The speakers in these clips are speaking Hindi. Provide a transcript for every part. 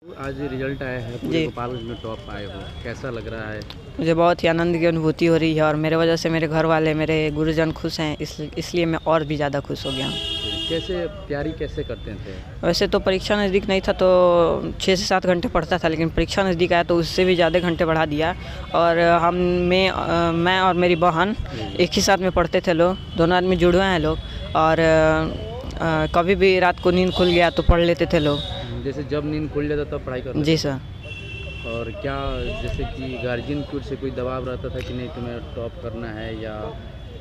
आज रिजल्ट आया है, पूरे जी, गोपालगंज में टॉप आए हो, कैसा लग रहा है? मुझे बहुत ही आनंद की अनुभूति हो रही है और मेरे वजह से मेरे घर वाले, मेरे गुरुजन खुश हैं, इसलिए मैं और भी ज़्यादा खुश हो गया हूँ। कैसे तैयारी कैसे करते थे? वैसे तो परीक्षा नज़दीक नहीं था तो 6 से 7 घंटे पढ़ता था, लेकिन परीक्षा नज़दीक आया तो उससे भी ज़्यादा घंटे बढ़ा दिया। और मैं और मेरी बहन एक ही साथ में पढ़ते थे लोग, दोनों आदमी जुड़े हैं लोग। और कभी भी रात को नींद खुल गया तो पढ़ लेते थे लोग। जैसे जब नींद खुल जाता तब पढ़ाई करते जी थे? सर। और क्या जैसे कि गार्जियन की ओर से कोई दबाव रहता था कि नहीं तुम्हें टॉप करना है या?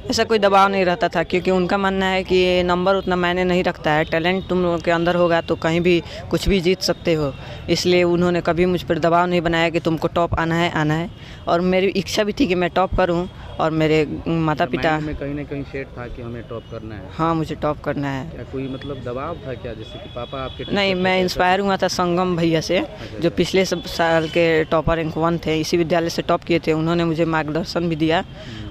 ऐसा कोई दबाव नहीं रहता था, क्योंकि उनका मानना है कि नंबर उतना मायने नहीं रखता है, टैलेंट तुम लोगों के अंदर होगा तो कहीं भी कुछ भी जीत सकते हो। इसलिए उन्होंने कभी मुझ पर दबाव नहीं बनाया कि तुमको टॉप आना है आना है। और मेरी इच्छा भी थी कि मैं टॉप करूं, और मेरे माता पिता। माइंड में कहीं ना कहीं सेट था कि हमें टॉप करना है? हाँ, मुझे टॉप करना है। क्या कोई मतलब दबाव था क्या, जैसे कि पापा आपके नहीं, टीचर थे, मैं तो इंस्पायर हुआ था संगम भैया से, जो पिछले सब साल के टॉपर रैंक 1 थे, इसी विद्यालय से टॉप किए थे। उन्होंने मुझे मार्गदर्शन भी दिया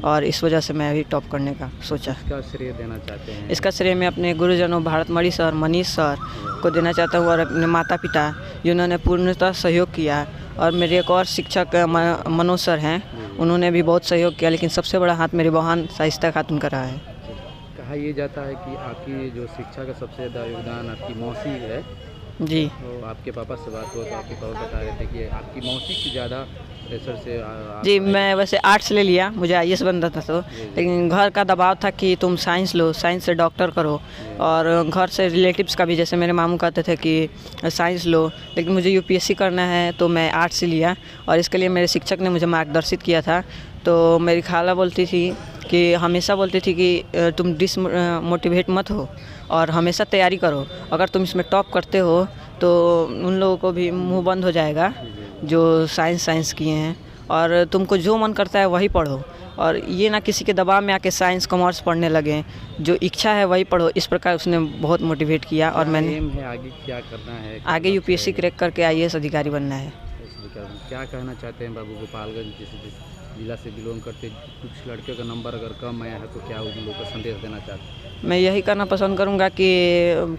और इस वजह से मैं भी टॉप करने का सोचा। इसका श्रेय देना चाहते हैं? इसका श्रेय मैं अपने गुरुजनों भारत मणि सर, मनीष सर को देना चाहता हूँ, और अपने माता पिता जिन्होंने पूर्णतः सहयोग किया। और मेरे एक और शिक्षक मनोज सर हैं, उन्होंने भी बहुत सहयोग किया, लेकिन सबसे बड़ा हाथ मेरी बहन शाइस्ता खातून का रहा है। कहा ये जाता है कि आपकी जो शिक्षा का सबसे ज़्यादा योगदान आपकी मौसी है। जी तो आपके पापा से बात हुआ तो आपके पापा बता रहे थे कि आपकी मौसी की ज़्यादा प्रेशर से जी, मैं वैसे आर्ट्स ले लिया, मुझे आईएएस बनना था तो, लेकिन घर का दबाव था कि तुम साइंस लो, साइंस से डॉक्टर करो। और घर से रिलेटिव्स का भी, जैसे मेरे मामू कहते थे कि साइंस लो, लेकिन मुझे यूपीएससी करना है तो मैं आर्ट्स लिया। और इसके लिए मेरे शिक्षक ने मुझे मार्गदर्शित किया था। तो मेरी खाला बोलती थी कि हमेशा बोलती थी कि तुम मोटिवेट मत हो और हमेशा तैयारी करो, अगर तुम इसमें टॉप करते हो तो उन लोगों को भी मुंह बंद हो जाएगा जो साइंस किए हैं, और तुमको जो मन करता है वही पढ़ो, और ये ना किसी के दबाव में आके साइंस कॉमर्स पढ़ने लगे, जो इच्छा है वही पढ़ो। इस प्रकार उसने बहुत मोटिवेट किया। और मैंने एम है आगे क्या करना है? आगे यूपीएससी क्रैक करके आईएएस अधिकारी बनना है। क्या कहना चाहते हैं बाबू, गोपालगंज जिस जिला से बिलोंग करते, कुछ लड़के का नंबर अगर कम आया है तो क्या उन लोगों को संदेश देना चाहते हैं? मैं यही करना पसंद करूंगा कि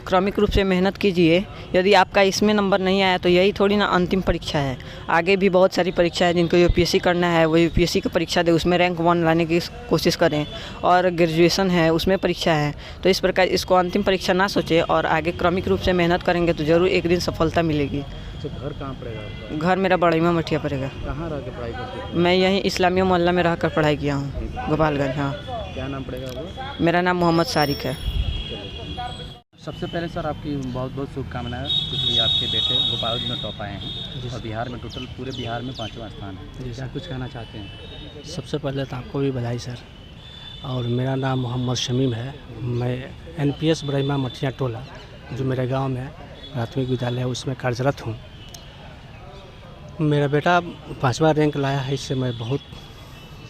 क्रमिक रूप से मेहनत कीजिए। यदि आपका इसमें नंबर नहीं आया तो यही थोड़ी ना अंतिम परीक्षा है, आगे भी बहुत सारी परीक्षा है जिनको यूपीएससी करना है, वो यूपीएससी की परीक्षा दे, उसमें रैंक 1 लाने की कोशिश करें। और ग्रेजुएशन है, उसमें परीक्षा है। तो इस प्रकार इसको अंतिम परीक्षा ना सोचें और आगे क्रमिक रूप से मेहनत करेंगे तो ज़रूर एक दिन सफलता मिलेगी। अच्छा, घर कहाँ पड़ेगा आपका? घर मेरा बड़ईमा मठिया पड़ेगा। कहाँ रह के पढ़ाई करते हैं? मैं यहीं इस्लामिया मोहल्ला में रहकर पढ़ाई किया हूँ, गोपालगंज। हाँ, क्या नाम पड़ेगा वो? मेरा नाम मोहम्मद सारिक है। सबसे पहले सर आपकी बहुत बहुत शुभकामनाएं, क्योंकि आपके बेटे गोपालगंज में टॉप आए हैं और बिहार में टोटल पूरे बिहार में 5वां स्थान है। जी क्या सर। कुछ कहना चाहते हैं? सबसे पहले तो आपको भी बधाई सर। और मेरा नाम मोहम्मद शमीम है। मैं एनपीएस बड़ईमा मठिया टोला, जो मेरे गांव में प्राथमिक विद्यालय है, उसमें कार्यरत हूं। मेरा बेटा 5वां रैंक लाया है, इससे मैं बहुत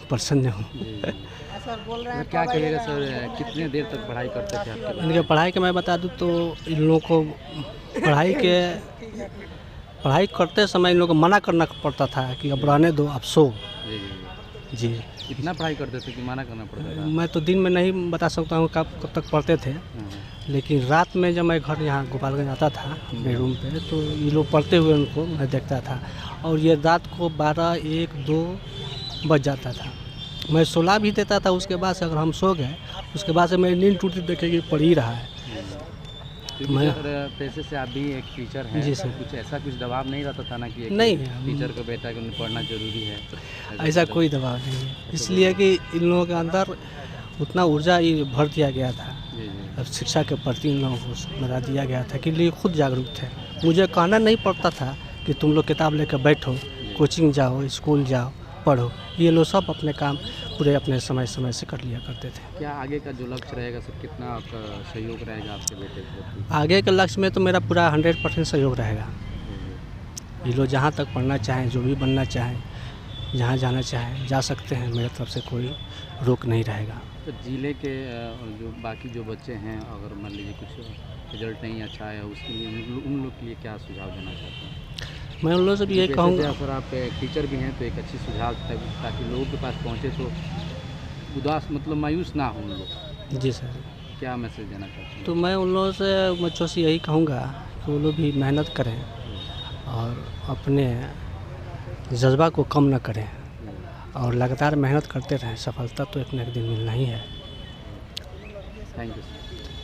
प्रसन्न हूं। तो क्या कहिएगा सर, कितने देर तक पढ़ाई करते थे आपके? इनके पढ़ाई के मैं बता दूं तो इन लोगों को पढ़ाई करते समय इन लोगों को मना करना पड़ता था कि अब रहने दो, अब सो। जी जी, इतना पढ़ाई करते थे कि मना करना पड़ता था? मैं तो दिन में नहीं बता सकता हूँ कब तक पढ़ते थे, लेकिन रात में जब मैं घर यहाँ गोपालगंज आता था अपने रूम पे, तो ये लोग पढ़ते हुए उनको मैं देखता था, और ये रात को 12, 1, 2 बज जाता था। मैं सुला भी देता था, उसके बाद से अगर हम सो गए, उसके बाद से मेरी नींद टूटी, देखेगी पढ़ ही रहा है। तो मैं पैसे से आप भी एक टीचर हैं। जी सर। कुछ ऐसा कुछ दबाव नहीं रहता था ना कि एक नहीं, टीचर का बेटा को पढ़ना जरूरी है? ऐसा कोई दबाव नहीं है, इसलिए कि इन लोगों के अंदर उतना ऊर्जा ही भर दिया गया था। अब शिक्षा के प्रति इन लोगों को बता दिया गया था कि लिए खुद जागरूक थे। मुझे कहना नहीं पड़ता था कि तुम लोग किताब लेकर बैठो, कोचिंग जाओ, स्कूल जाओ, पढ़ो। ये लोग सब अपने काम पूरे अपने समय से कर लिया करते थे। क्या आगे का जो लक्ष्य रहेगा सर, कितना आपका सहयोग रहेगा आपके बेटे को? आगे के लक्ष्य में तो मेरा पूरा 100% सहयोग रहेगा। ये लोग जहाँ तक पढ़ना चाहें, जो भी बनना चाहें, जहाँ जाना चाहें जा सकते हैं, मेरे तरफ से कोई रोक नहीं रहेगा। तो जिले के जो बाकी जो बच्चे हैं, अगर मान लीजिए कुछ रिजल्ट नहीं अच्छा है, उसके लिए उन लोग के लिए क्या सुझाव देना चाहते हैं? मैं उन लोगों से भी यही कहूँगा। सर आप टीचर भी हैं तो एक अच्छी सुझाव ताकि लोगों के पास पहुँचे तो उदास मतलब मायूस ना हो उन लोग। जी सर। क्या मैसेज देना चाहते हैं? तो मैं उन लोगों से बच्चों से यही कहूँगा कि वो लोग भी मेहनत करें और अपने जज्बा को कम न करें और लगातार मेहनत करते रहें। सफलता तो एक न एक दिन मिलना ही है। Thank you sir.